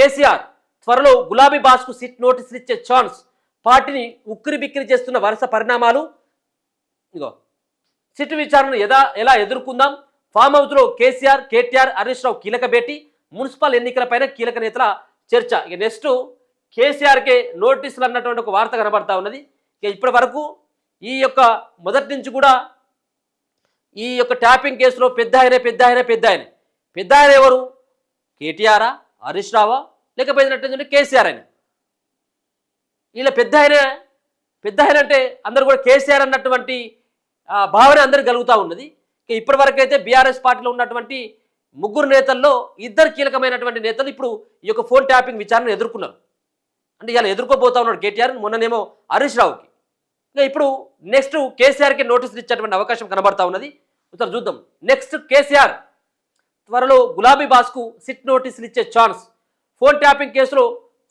కేసీఆర్ త్వరలో గులాబీ బాస్కు సిట్ నోటీసులు ఇచ్చే ఛాన్స్. పార్టీని ఉక్కిరి బిక్కిరి చేస్తున్న వరుస పరిణామాలు. ఇగో సిట్ విచారణను ఎలా ఎదుర్కొందాం. ఫామ్ హౌస్లో కేసీఆర్, కేటీఆర్, హరీష్ రావు కీలక భేటీ. మున్సిపల్ ఎన్నికలపైన కీలక నేతల చర్చ. ఇక నెక్స్ట్ కేసీఆర్కే నోటీసులు అన్నటువంటి ఒక వార్త కనబడతా ఉన్నది. ఇక ఇప్పటి వరకు ఈ యొక్క మొదటి నుంచి కూడా ఈ యొక్క ట్యాపింగ్ కేసులో పెద్ద ఆయన ఎవరు? కేటీఆరా, హరీష్ రావా, లేకపోతే కేసీఆర్ అయినా? వీళ్ళ పెద్ద ఆయన అంటే అందరూ కూడా కేసీఆర్ అన్నటువంటి భావన అందరికి కలుగుతూ ఉన్నది. ఇప్పటి వరకు అయితే బీఆర్ఎస్ పార్టీలో ఉన్నటువంటి ముగ్గురు నేతల్లో ఇద్దరు కీలకమైనటువంటి నేతలు ఇప్పుడు ఈ యొక్క ఫోన్ ట్యాపింగ్ విచారణ ఎదుర్కొన్నారు. అంటే ఇలా ఎదుర్కోబోతా ఉన్నాడు కేటీఆర్, మొన్ననేమో హరీష్ రావుకి. ఇంకా ఇప్పుడు నెక్స్ట్ కేసీఆర్కి నోటీసులు ఇచ్చేటువంటి అవకాశం కనబడతా ఉన్నది. ఒకసారి చూద్దాం. నెక్స్ట్ కేసీఆర్ త్వరలో గులాబీ బాస్కు సిట్ నోటీసులు ఇచ్చే ఛాన్స్. ఫోన్ ట్యాపింగ్ కేసులో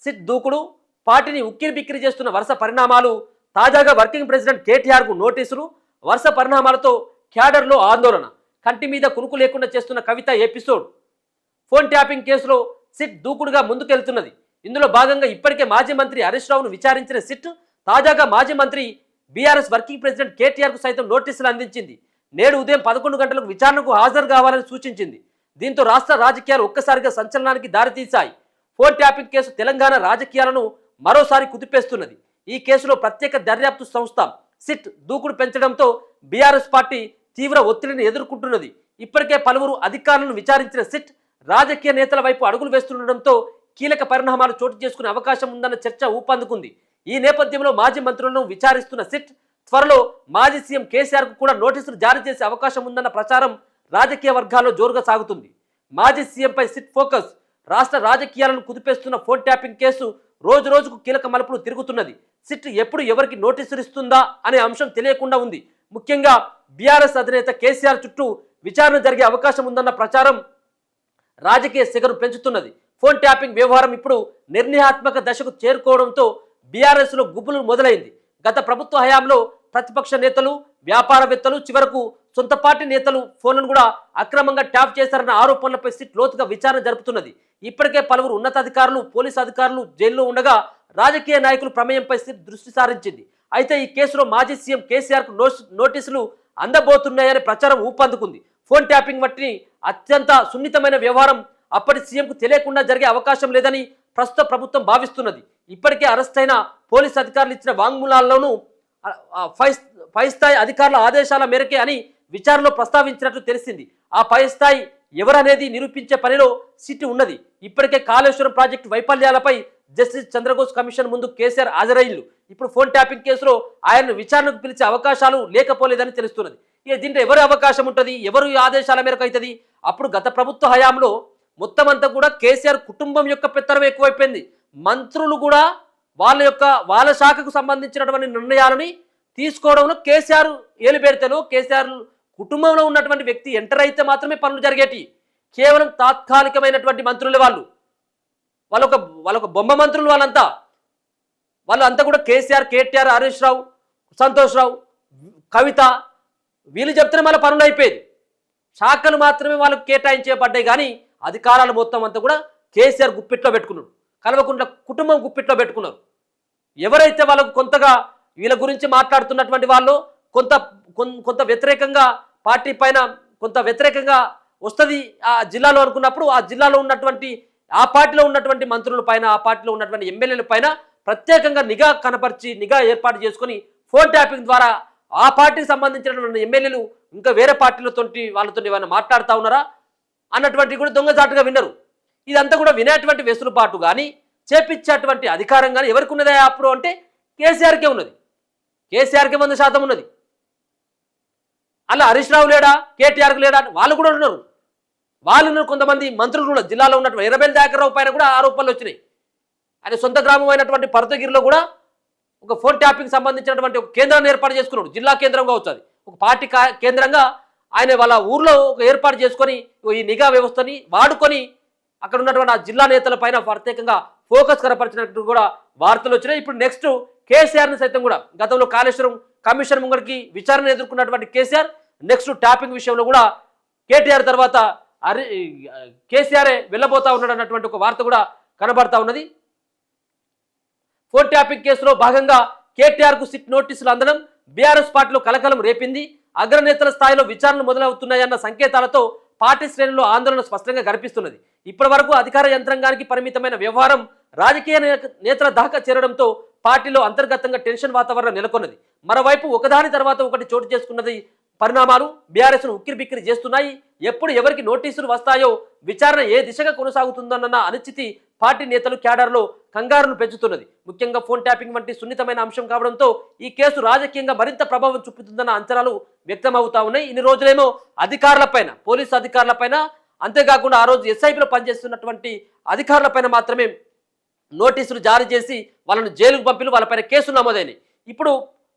సిట్ దూకుడు, పార్టీని ఉక్కిరి బిక్కిరి చేస్తున్న వరుస పరిణామాలు. తాజాగా వర్కింగ్ ప్రెసిడెంట్ కేటీఆర్కు నోటీసులు. వరుస పరిణామాలతో క్యాడర్లో ఆందోళన. కంటి మీద కునుకు లేకుండా చేస్తున్న కవిత ఎపిసోడ్. ఫోన్ ట్యాపింగ్ కేసులో సిట్ దూకుడుగా ముందుకెళ్తున్నది. ఇందులో భాగంగా ఇప్పటికే మాజీ మంత్రి హరీష్ రావును విచారించిన సిట్ తాజాగా మాజీ మంత్రి బీఆర్ఎస్ వర్కింగ్ ప్రెసిడెంట్ కేటీఆర్కు సైతం నోటీసులు అందించింది. నేడు ఉదయం 11 గంటలకు విచారణకు హాజరు కావాలని సూచించింది. దీంతో రాష్ట్ర రాజకీయాలు ఒక్కసారిగా సంచలనానికి దారితీశాయి. ఫోన్ ట్యాపింగ్ కేసు తెలంగాణ రాజకీయాలను మరోసారి కుదిపేస్తున్నది. ఈ కేసులో ప్రత్యేక దర్యాప్తు సంస్థ సిట్ దూకుడు పెంచడంతో బీఆర్ఎస్ పార్టీ తీవ్ర ఒత్తిడిని ఎదుర్కొంటున్నది. ఇప్పటికే పలువురు అధికారులను విచారించిన సిట్ రాజకీయ నేతల వైపు అడుగులు వేస్తుండటంతో కీలక పరిణామాలు చోటు చేసుకునే అవకాశం ఉందన్న చర్చ ఊపందుకుంది. ఈ నేపథ్యంలో మాజీ మంత్రులను విచారిస్తున్న సిట్ త్వరలో మాజీ సీఎం కేసీఆర్కు కూడా నోటీసులు జారీ చేసే అవకాశం ఉందన్న ప్రచారం రాజకీయ వర్గాల్లో జోరుగా సాగుతుంది. మాజీ సీఎంపై సిట్ ఫోకస్. రాష్ట్ర రాజకీయాలను కుదిపేస్తున్న ఫోన్ ట్యాపింగ్ కేసు రోజు రోజుకు కీలక మలుపులు తిరుగుతున్నది. సిట్ ఎప్పుడు ఎవరికి నోటీసులు ఇస్తుందా అనే అంశం తెలియకుండా ఉంది. ముఖ్యంగా బీఆర్ఎస్ అధినేత కేసీఆర్ చుట్టూ విచారణ జరిగే అవకాశం ఉందన్న ప్రచారం రాజకీయ సిగను పెంచుతున్నది. ఫోన్ ట్యాపింగ్ వ్యవహారం ఇప్పుడు నిర్ణయాత్మక దశకు చేరుకోవడంతో బీఆర్ఎస్లో గుబులు మొదలైంది. గత ప్రభుత్వ హయాంలో ప్రతిపక్ష నేతలు, వ్యాపారవేత్తలు, చివరకు సొంత పార్టీ నేతలు ఫోన్లను కూడా అక్రమంగా ట్యాప్ చేశారన్న ఆరోపణలపై సిట్ లోతుగా విచారణ జరుపుతున్నది. ఇప్పటికే పలువురు ఉన్నతాధికారులు, పోలీసు అధికారులు జైల్లో ఉండగా రాజకీయ నాయకుల ప్రమేయంపై సిట్ దృష్టి సారించింది. అయితే ఈ కేసులో మాజీ సీఎం కేసీఆర్కు నోటీసులు అందబోతున్నాయనే ప్రచారం ఊపందుకుంది. ఫోన్ ట్యాపింగ్ వంటి అత్యంత సున్నితమైన వ్యవహారం అప్పటి సీఎంకు తెలియకుండా జరిగే అవకాశం లేదని ప్రస్తుత ప్రభుత్వం భావిస్తున్నది. ఇప్పటికే అరెస్ట్ అయిన పోలీసు అధికారులు ఇచ్చిన వాంగ్మూలాల్లోనూ పై స్థాయి అధికారుల ఆదేశాల మేరకే అని విచారణలో ప్రస్తావించినట్లు తెలిసింది. ఆ పై స్థాయి ఎవరనేది నిరూపించే పనిలో సిట్ ఉన్నది. ఇప్పటికే కాళేశ్వరం ప్రాజెక్టు వైఫల్యాలపై జస్టిస్ చంద్రబోస్ కమిషన్ ముందు కేసీఆర్ హాజరయ్యారు. ఇప్పుడు ఫోన్ ట్యాపింగ్ కేసులో ఆయన్ను విచారణకు పిలిచే అవకాశాలు లేకపోలేదని తెలుస్తున్నది. ఇక దీంట్లో ఎవరి అవకాశం ఉంటుంది, ఎవరు ఆదేశాల మేరకు అవుతుంది? అప్పుడు గత ప్రభుత్వ హయాంలో మొత్తం అంతా కూడా కేసీఆర్ కుటుంబం యొక్క పెత్తనం ఎక్కువైపోయింది. మంత్రులు కూడా వాళ్ళ శాఖకు సంబంధించినటువంటి నిర్ణయాలని తీసుకోవడంలో కేసీఆర్ ఏలుబెడతలు. కేసీఆర్ కుటుంబంలో ఉన్నటువంటి వ్యక్తి ఎంటర్ అయితే మాత్రమే పనులు జరిగేటి. కేవలం తాత్కాలికమైనటువంటి మంత్రులే వాళ్ళొక బొమ్మ మంత్రులు. వాళ్ళంతా కూడా కేసీఆర్, కేటీఆర్, హరీష్ రావు, సంతోష్ రావు, కవిత వీళ్ళు చెప్తేనే మళ్ళీ పనులు అయిపోయేది. శాఖలు మాత్రమే వాళ్ళకు కేటాయించబడ్డాయి. కానీ అధికారాలు మొత్తం అంతా కూడా కేసీఆర్ గుప్పిట్లో పెట్టుకున్నాడు. కల్వకుంట్ల కుటుంబం గుప్పిట్లో పెట్టుకున్నారు. ఎవరైతే వాళ్ళకు కొంతగా వీళ్ళ గురించి మాట్లాడుతున్నటువంటి వాళ్ళు కొంత వ్యతిరేకంగా పార్టీ పైన కొంత వ్యతిరేకంగా వస్తుంది ఆ జిల్లాలో అనుకున్నప్పుడు ఆ జిల్లాలో ఉన్నటువంటి ఆ పార్టీలో ఉన్నటువంటి మంత్రుల పైన, ఆ పార్టీలో ఉన్నటువంటి ఎమ్మెల్యేల పైన ప్రత్యేకంగా నిఘా ఏర్పాటు చేసుకొని ఫోన్ ట్యాపింగ్ ద్వారా ఆ పార్టీకి సంబంధించినటువంటి ఎమ్మెల్యేలు ఇంకా వేరే పార్టీలతో వాళ్ళతో ఏమైనా మాట్లాడుతూ ఉన్నారా అన్నటువంటి కూడా దొంగజాటుగా విన్నారు. ఇదంతా కూడా వినేటువంటి వెసులుబాటు కానీ చేపించేటువంటి అధికారం కానీ ఎవరికి ఉన్నదా అప్పుడు అంటే కేసీఆర్కే ఉన్నది. కేసీఆర్కే 100% ఉన్నది. అలా హరీష్ రావు లేడా, కేటీఆర్కి లేడా? వాళ్ళు కూడా ఉన్నారు. కొంతమంది మంత్రులు కూడా జిల్లాలో ఉన్నటువంటి ఎర్రబెల్లి దయాకర్రావు పైన కూడా ఆరోపణలు వచ్చినాయి. ఆయన సొంత గ్రామం అయినటువంటి పర్తగిరిలో కూడా ఒక ఫోన్ ట్యాపింగ్ సంబంధించినటువంటి ఒక కేంద్రాన్ని ఏర్పాటు చేసుకున్నాడు. జిల్లా కేంద్రం కావచ్చు, అది ఒక పార్టీ కేంద్రంగా ఆయన వాళ్ళ ఊర్లో ఒక ఏర్పాటు చేసుకొని ఈ నిఘా వ్యవస్థని వాడుకొని అక్కడ ఉన్నటువంటి ఆ జిల్లా నేతల పైన ప్రత్యేకంగా ఫోకస్ కనపరిచినట్టు కూడా వార్తలు వచ్చినాయి. ఇప్పుడు నెక్స్ట్ కేసీఆర్ని సైతం కూడా గతంలో కాళేశ్వరం కమిషన్ ముంగడికి విచారణ ఎదుర్కొన్నటువంటి కేసీఆర్ నెక్స్ట్ ట్యాపింగ్ విషయంలో కూడా కేటీఆర్ తర్వాత కేసీఆరే వెళ్ళబోతా ఉన్నాడు అన్నటువంటి ఒక వార్త కూడా కనబడతా ఉన్నది. ఫోన్ ట్యాపింగ్ కేసులో భాగంగా కేటీఆర్కు సిట్ నోటీసులు అందడం బీఆర్ఎస్ పార్టీలో కలకలం రేపింది. అగ్రనేతల స్థాయిలో విచారణలు మొదలవుతున్నాయన్న సంకేతాలతో పార్టీ శ్రేణుల్లో ఆందోళన స్పష్టంగా కనిపిస్తున్నది. ఇప్పటి వరకు అధికార యంత్రాంగానికి పరిమితమైన వ్యవహారం రాజకీయ నేతల దాకా చేరడంతో పార్టీలో అంతర్గతంగా టెన్షన్ వాతావరణం నెలకొన్నది. మరోవైపు ఒకదాని తర్వాత ఒకటి చోటు చేసుకున్నది పరిణామాలు బీఆర్ఎస్ను ఉక్కిరిబిక్కిరి చేస్తున్నాయి. ఎప్పుడు ఎవరికి నోటీసులు వస్తాయో, విచారణ ఏ దిశగా కొనసాగుతుందన్న అనిశ్చితి పార్టీ నేతలు క్యాడర్లో కంగారును పెంచుతున్నది. ముఖ్యంగా ఫోన్ ట్యాపింగ్ వంటి సున్నితమైన అంశం కావడంతో ఈ కేసు రాజకీయంగా మరింత ప్రభావం చూపుతుందన్న అంచనాలు వ్యక్తమవుతా ఉన్నాయి. ఇన్ని రోజులేమో అధికారులపైన, పోలీసు అధికారులపైన, అంతేకాకుండా ఆ రోజు ఎస్ఐపిలో పనిచేస్తున్నటువంటి అధికారులపైన మాత్రమే నోటీసులు జారీ చేసి వాళ్ళను జైలుకు పంపిలు, వాళ్ళపైన కేసులు నమోదైనాయి. ఇప్పుడు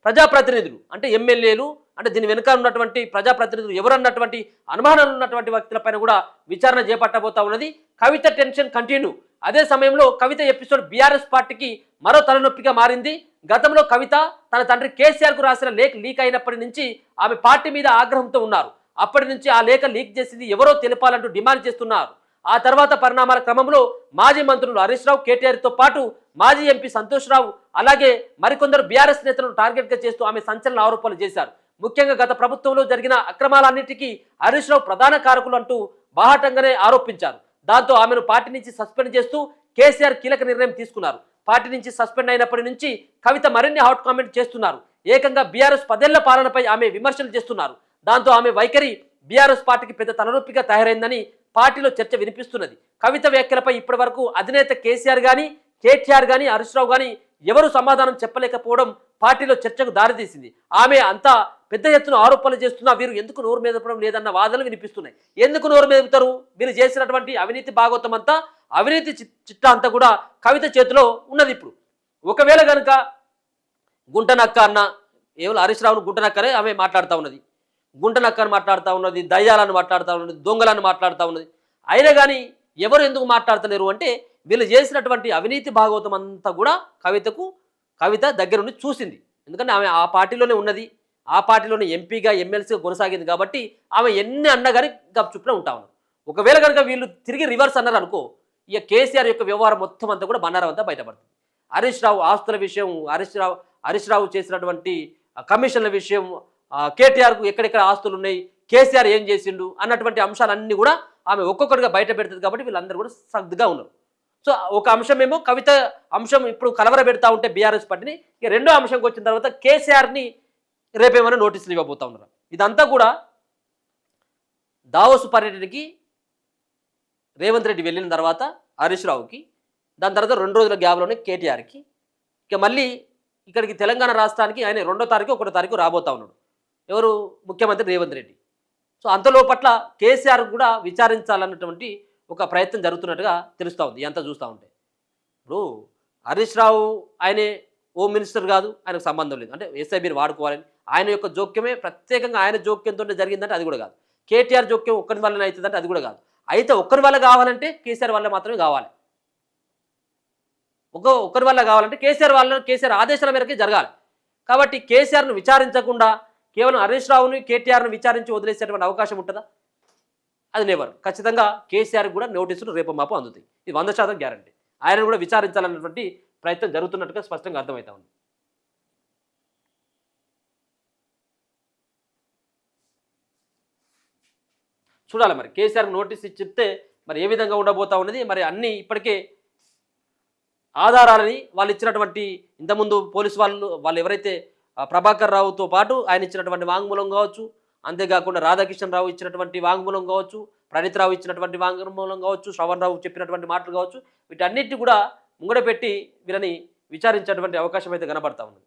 ప్రజాప్రతినిధులు అంటే ఎమ్మెల్యేలు, అంటే దీని వెనుక ఉన్నటువంటి ప్రజాప్రతినిధులు ఎవరన్నటువంటి అనుమానాలు ఉన్నటువంటి వ్యక్తులపైన కూడా విచారణ చేపట్టబోతా ఉన్నది. కవిత టెన్షన్ కంటిన్యూ. అదే సమయంలో కవిత ఎపిసోడ్ బీఆర్ఎస్ పార్టీకి మరో తలనొప్పిగా మారింది. గతంలో కవిత తన తండ్రి కేసీఆర్కు రాసిన లేఖ లీక్ అయినప్పటి నుంచి ఆమె పార్టీ మీద ఆగ్రహంతో ఉన్నారు. అప్పటి నుంచి ఆ లేఖ లీక్ చేసింది ఎవరో తెలపాలంటూ డిమాండ్ చేస్తున్నారు. ఆ తర్వాత పరిణామాల క్రమంలో మాజీ మంత్రులు హరీష్ రావు, కేటీఆర్తో పాటు మాజీ ఎంపీ సంతోష్ రావు, అలాగే మరికొందరు బీఆర్ఎస్ నేతలను టార్గెట్గా చేస్తూ ఆమె సంచలన ఆరోపణలు చేశారు. ముఖ్యంగా గత ప్రభుత్వంలో జరిగిన అక్రమాలన్నిటికీ హరీష్ రావు ప్రధాన కారకులు అంటూ బాహాటంగానే ఆరోపించారు. దాంతో ఆమెను పార్టీ నుంచి సస్పెండ్ చేస్తూ కేసీఆర్ కీలక నిర్ణయం తీసుకున్నారు. పార్టీ నుంచి సస్పెండ్ అయినప్పటి నుంచి కవిత మరిన్ని హాట్ కామెంట్ చేస్తున్నారు. ఏకంగా బీఆర్ఎస్ 10 ఏళ్ల పాలనపై ఆమె విమర్శలు చేస్తున్నారు. దాంతో ఆమె వైఖరి బీఆర్ఎస్ పార్టీకి పెద్ద తలనొప్పిగా తయారైందని పార్టీలో చర్చ వినిపిస్తున్నది. కవిత వ్యాఖ్యలపై ఇప్పటి వరకు అధినేత కేసీఆర్ గానీ, కేటీఆర్ గానీ, హరీష్ రావు గానీ ఎవరు సమాధానం చెప్పలేకపోవడం పార్టీలో చర్చకు దారితీసింది. ఆమె అంతా పెద్ద ఎత్తున ఆరోపణలు చేస్తున్నా వీరు ఎందుకు నోరు మెదపడం లేదన్న వాదనలు వినిపిస్తున్నాయి. ఎందుకు నోరు మెదుపుతారు? వీరు చేసినటువంటి అవినీతి భాగోతం అంతా, అవినీతి చిట్టా అంతా కూడా కవిత చేతిలో ఉన్నది. ఇప్పుడు ఒకవేళ కనుక గుంటనక్క అన్న, ఏమో హరీష్ రావును గుంటనక్కనే ఆమె మాట్లాడుతూ ఉన్నది, గుంటనక్కని మాట్లాడుతూ ఉన్నది, దయ్యాలను మాట్లాడుతూ ఉన్నది, దొంగలను మాట్లాడుతూ ఉన్నది. అయినా కానీ ఎవరు ఎందుకు మాట్లాడతలేరు అంటే వీళ్ళు చేసినటువంటి అవినీతి భాగవతం అంతా కూడా కవిత దగ్గరుండి చూసింది. ఎందుకంటే ఆమె ఆ పార్టీలోనే ఉన్నది, ఆ పార్టీలోనే ఎంపీగా, ఎమ్మెల్సీగా కొనసాగింది. కాబట్టి ఆమె ఎన్ని అన్నా కానీ గప్చుప్పునే ఉంటా ఉన్నారు. ఒకవేళ కనుక వీళ్ళు తిరిగి రివర్స్ అన్నారు అనుకో, ఇక కేసీఆర్ యొక్క వ్యవహారం మొత్తం అంతా కూడా బండారం అంతా బయటపడుతుంది. హరీష్ రావు ఆస్తుల విషయం, హరీష్ రావు చేసినటువంటి కమిషన్ల విషయం, కేటీఆర్కు ఎక్కడెక్కడ ఆస్తులు ఉన్నాయి, కేసీఆర్ ఏం చేసిండు అన్నటువంటి అంశాలన్నీ కూడా ఆమె ఒక్కొక్కటిగా బయట పెడుతుంది. కాబట్టి వీళ్ళందరూ కూడా సగ్దుగా ఉన్నారు. సో ఒక అంశమేమో కవిత అంశం ఇప్పుడు కలవర పెడతా ఉంటే బీఆర్ఎస్ పార్టీని, ఇక రెండో అంశంకి వచ్చిన తర్వాత కేసీఆర్ని రేపేమైనా నోటీసులు ఇవ్వబోతా ఉన్నారు. ఇదంతా కూడా దావోసు పర్యటనకి రేవంత్ రెడ్డి వెళ్ళిన తర్వాత హరీష్ రావుకి, దాని తర్వాత 2 రోజుల గ్యాప్లోనే కేటీఆర్కి, ఇక మళ్ళీ ఇక్కడికి తెలంగాణ రాష్ట్రానికి ఆయన 2వ తారీఖు 1వ తారీఖు రాబోతా ఉన్నాడు. ఎవరు? ముఖ్యమంత్రి రేవంత్ రెడ్డి. సో అంతలోపట్ల కేసీఆర్ కూడా విచారించాలన్నటువంటి ఒక ప్రయత్నం జరుగుతున్నట్టుగా తెలుస్తూ ఉంది ఇదంతా చూస్తూ ఉంటే. ఇప్పుడు హరీష్ రావు ఆయనే హోమ్ మినిస్టర్ కాదు, ఆయనకు సంబంధం లేదు. అంటే ఎస్ఐబిని వాడుకోవాలని ఆయన యొక్క జోక్యమే ప్రత్యేకంగా ఆయన జోక్యంతో జరిగిందంటే అది కూడా కాదు. కేటీఆర్ జోక్యం ఒక్కరి వల్లనే అవుతుందంటే అది కూడా కాదు. అయితే ఒక్కరి వల్ల కావాలంటే కేసీఆర్ వల్ల మాత్రమే కావాలి. ఒక్కరి వల్ల కావాలంటే కేసీఆర్ ఆదేశాల మేరకే జరగాలి. కాబట్టి కేసీఆర్ను విచారించకుండా కేవలం హరీష్ రావుని, కేటీఆర్ను విచారించి వదిలేసేటువంటి అవకాశం ఉంటుందా? అది నెవర్. ఖచ్చితంగా కేసీఆర్ కూడా నోటీసులు రేపు మాపు అందుతాయి. ఇది 100% గ్యారంటీ. ఆయనను కూడా విచారించాలన్నటువంటి ప్రయత్నం జరుగుతున్నట్టుగా స్పష్టంగా అర్థమవుతా ఉంది. చూడాలి మరి కేసీఆర్ నోటీస్ ఇచ్చితే మరి ఏ విధంగా ఉండబోతా ఉన్నది. మరి అన్నీ ఇప్పటికే ఆధారాలని వాళ్ళు ఇచ్చినటువంటి, ఇంతకుముందు పోలీసు వాళ్ళు ఎవరైతే ప్రభాకర్ రావుతో పాటు ఆయన ఇచ్చినటువంటి వాంగ్మూలం కావచ్చు, అంతేకాకుండా రాధాకిషన్ రావు ఇచ్చినటువంటి వాంగ్మూలం కావచ్చు, ప్రణీత్ రావు ఇచ్చినటువంటి వాంగ్మూలం కావచ్చు, శ్రవణ్ రావు చెప్పినటువంటి మాటలు కావచ్చు, వీటన్నిటి కూడా ముంగడ పెట్టి వీళ్ళని విచారించేటువంటి అవకాశం అయితే కనబడతా ఉంది.